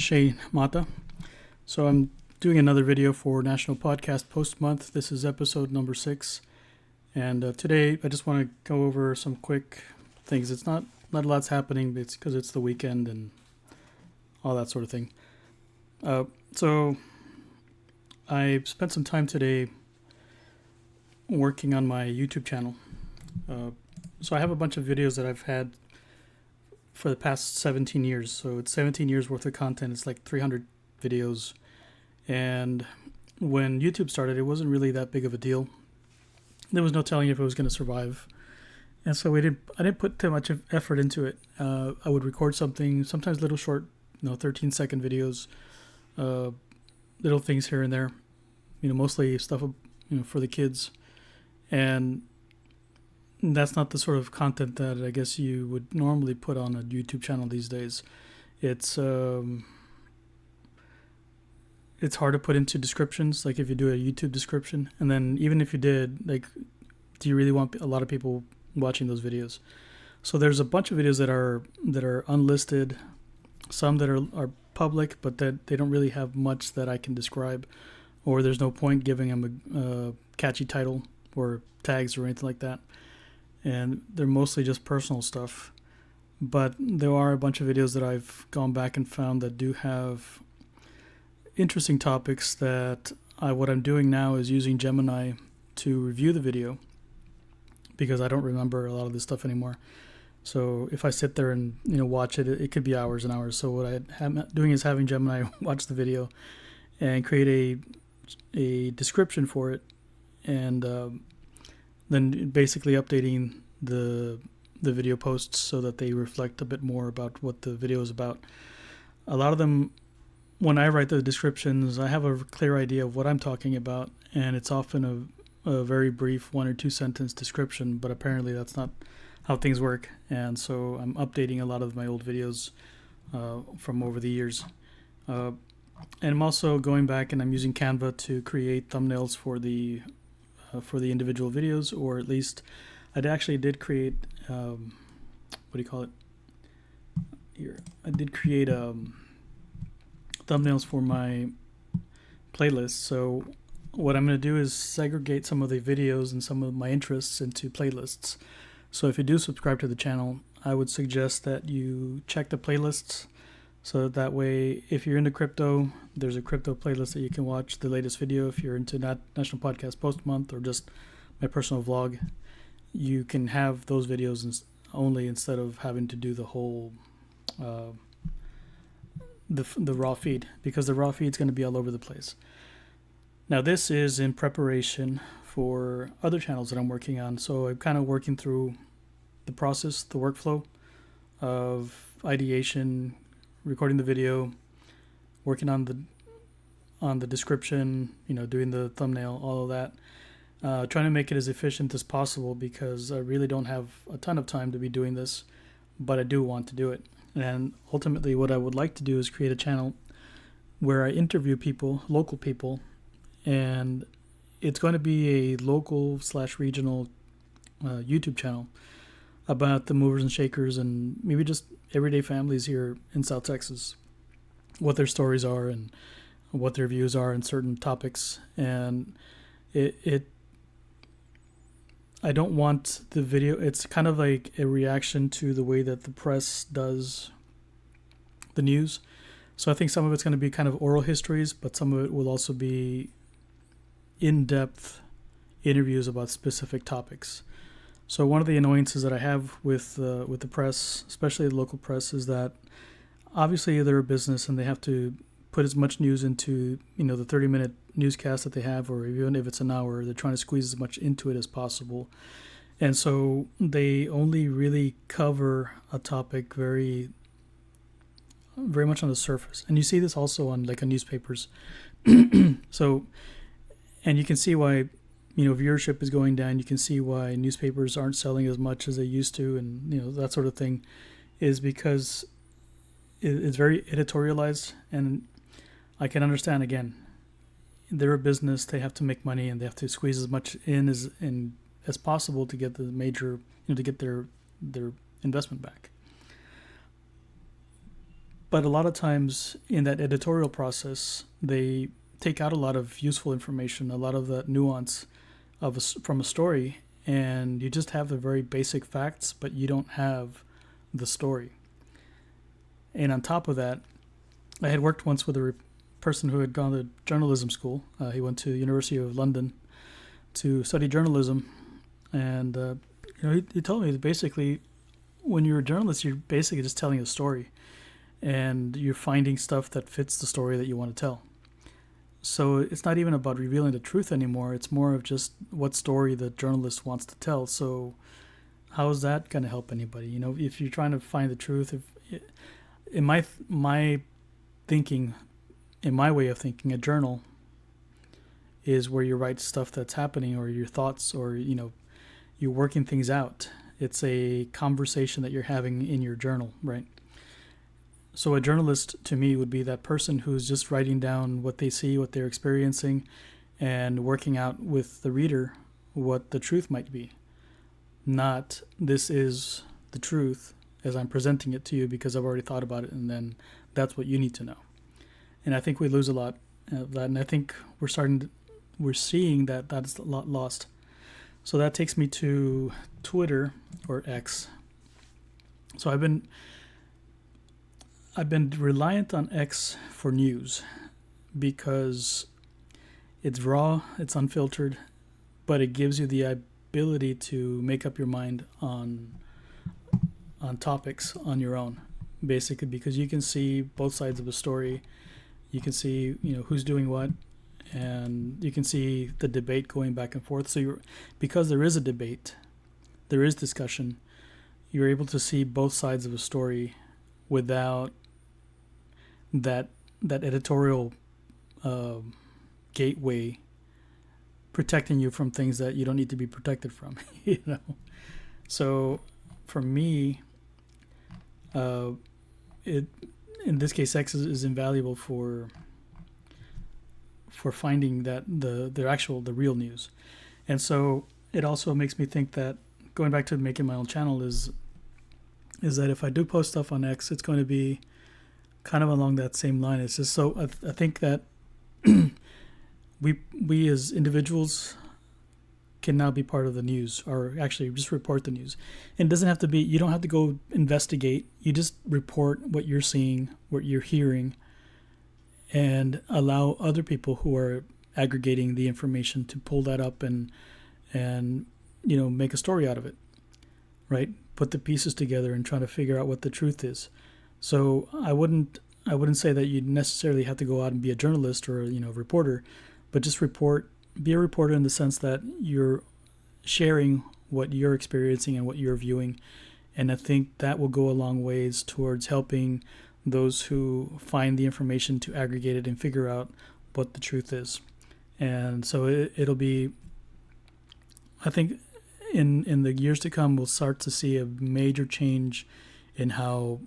is Shane Mata. So I'm doing another video for National Podcast Post Month. This is episode number 6. And today I just want to go over some quick things. It's not a lot's happening. It's because it's the weekend and all that sort of thing. So I spent some time today working on my YouTube channel. So I have a bunch of videos that I've had for the past 17 years. So it's 17 years worth of content. It's like 300 videos. And when YouTube started, it wasn't really that big of a deal. There was no telling if it was going to survive. And so I didn't put too much effort into it. I would record something, sometimes little short, 13-second videos, little things here and there, mostly stuff, for the kids. And that's not the sort of content that I guess you would normally put on a YouTube channel these days. It's hard to put into descriptions, like if you do a YouTube description. And then even if you did, like, do you really want a lot of people watching those videos? So there's a bunch of videos that are unlisted, some that are public, but that they don't really have much that I can describe, or there's no point giving them a catchy title or tags or anything like that. And they're mostly just personal stuff. But there are a bunch of videos that I've gone back and found that do have interesting topics that what I'm doing now is using Gemini to review the video, because I don't remember a lot of this stuff anymore. So if I sit there and watch it, it could be hours and hours. So what I'm doing is having Gemini watch the video and create a description for it, and then basically updating the video posts so that they reflect a bit more about what the video is about. A lot of them, when I write the descriptions, I have a clear idea of what I'm talking about, and it's often a very brief 1 or 2 sentence description, but apparently that's not how things work. And so I'm updating a lot of my old videos from over the years. And I'm also going back and I'm using Canva to create thumbnails for the individual videos, or at least I actually did create I did create thumbnails for my playlist. So what I'm going to do is segregate some of the videos and some of my interests into playlists. So if you do subscribe to the channel, I would suggest that you check the playlists, so that way if you're into crypto, there's a crypto playlist that you can watch the latest video. If you're into National Podcast Post Month or just my personal vlog, you can have those videos only, instead of having to do the whole the raw feed, because the raw feed is going to be all over the place. Now this is in preparation for other channels that I'm working on. So I'm kind of working through the process, the workflow of ideation, recording the video, working on the description, doing the thumbnail, all of that. Trying to make it as efficient as possible, because I really don't have a ton of time to be doing this, but I do want to do it. And ultimately what I would like to do is create a channel where I interview people, local people, and it's going to be a local/regional YouTube channel about the movers and shakers and maybe just everyday families here in South Texas, what their stories are and what their views are on certain topics. And I don't want the video, it's kind of like a reaction to the way that the press does the news. So I think some of it's going to be kind of oral histories, but some of it will also be in-depth interviews about specific topics. So one of the annoyances that I have with the press, especially the local press, is that obviously they're a business and they have to put as much news into the 30-minute newscast that they have, or even if it's an hour, they're trying to squeeze as much into it as possible. And so they only really cover a topic very, very much on the surface. And you see this also on newspapers. So, and you can see why viewership is going down. You can see why newspapers aren't selling as much as they used to, and that sort of thing, is because it's very editorialized. And I can understand, again, they're a business, they have to make money, and they have to squeeze as much in as possible to get the to get their investment back. But a lot of times in that editorial process, they take out a lot of useful information, a lot of that nuance from a story, and you just have the very basic facts, but you don't have the story. And on top of that, I had worked once with a person who had gone to journalism school. He went to the University of London to study journalism, and he told me that basically, when you're a journalist, you're basically just telling a story, and you're finding stuff that fits the story that you want to tell. So it's not even about revealing the truth anymore. It's more of just what story the journalist wants to tell. So how is that going to help anybody? If you're trying to find the truth, in my thinking, in my way of thinking, a journal is where you write stuff that's happening, or your thoughts, or you're working things out. It's a conversation that you're having in your journal, right? So a journalist to me would be that person who's just writing down what they see, what they're experiencing, and working out with the reader what the truth might be. Not, this is the truth as I'm presenting it to you because I've already thought about it, and then that's what you need to know. And I think we lose a lot of that, and I think we're seeing that that's a lot lost. So that takes me to Twitter, or X. So I've been reliant on X for news because it's raw, it's unfiltered, but it gives you the ability to make up your mind on topics on your own, basically, because you can see both sides of a story. You can see who's doing what, and you can see the debate going back and forth. So because there is a debate, there is discussion, you're able to see both sides of a story without that editorial gateway protecting you from things that you don't need to be protected from. So for me, in this case, X is invaluable for finding that the real news. And so it also makes me think that, going back to making my own channel, is that if I do post stuff on X, it's going to be kind of along that same line. It's just so I think that we as individuals can now be part of the news, or actually just report the news. And it doesn't have to be, you don't have to go investigate. You just report what you're seeing, what you're hearing, and allow other people who are aggregating the information to pull that up and make a story out of it, right? Put the pieces together and try to figure out what the truth is. So I wouldn't say that you necessarily have to go out and be a journalist or a reporter, but just be a reporter in the sense that you're sharing what you're experiencing and what you're viewing. And I think that will go a long ways towards helping those who find the information to aggregate it and figure out what the truth is. And so it'll be, I think in the years to come, we'll start to see a major change in how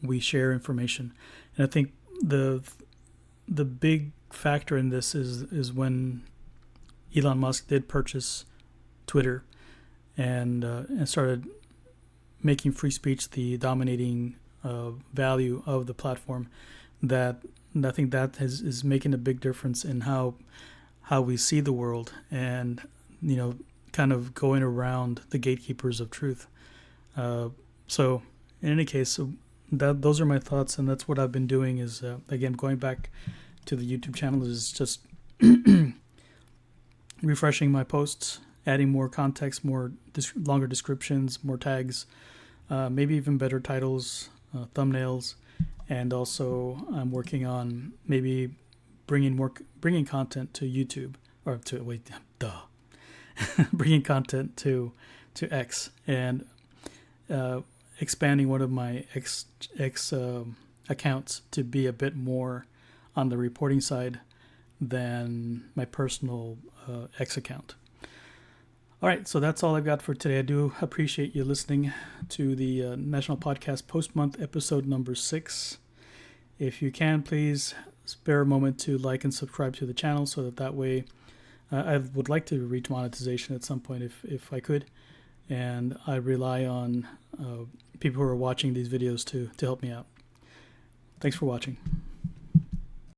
we share information. And I think the big factor in this is when Elon Musk did purchase Twitter and started making free speech the dominating value of the platform. That I think that is making a big difference in how we see the world, and kind of going around the gatekeepers of truth. So in any case, those are my thoughts, and that's what I've been doing. Is again, going back to the YouTube channel, is just refreshing my posts, adding more context, more longer descriptions, more tags, maybe even better titles, thumbnails, and also I'm working on maybe bringing content to YouTube, or bringing content to X, and expanding one of my X accounts to be a bit more on the reporting side than my personal X account. All right, so that's all I've got for today. I do appreciate you listening to the National Podcast Post-Month episode number 6. If you can, please spare a moment to like and subscribe to the channel so that way I would like to reach monetization at some point if I could. And I rely on people who are watching these videos to help me out. Thanks for watching.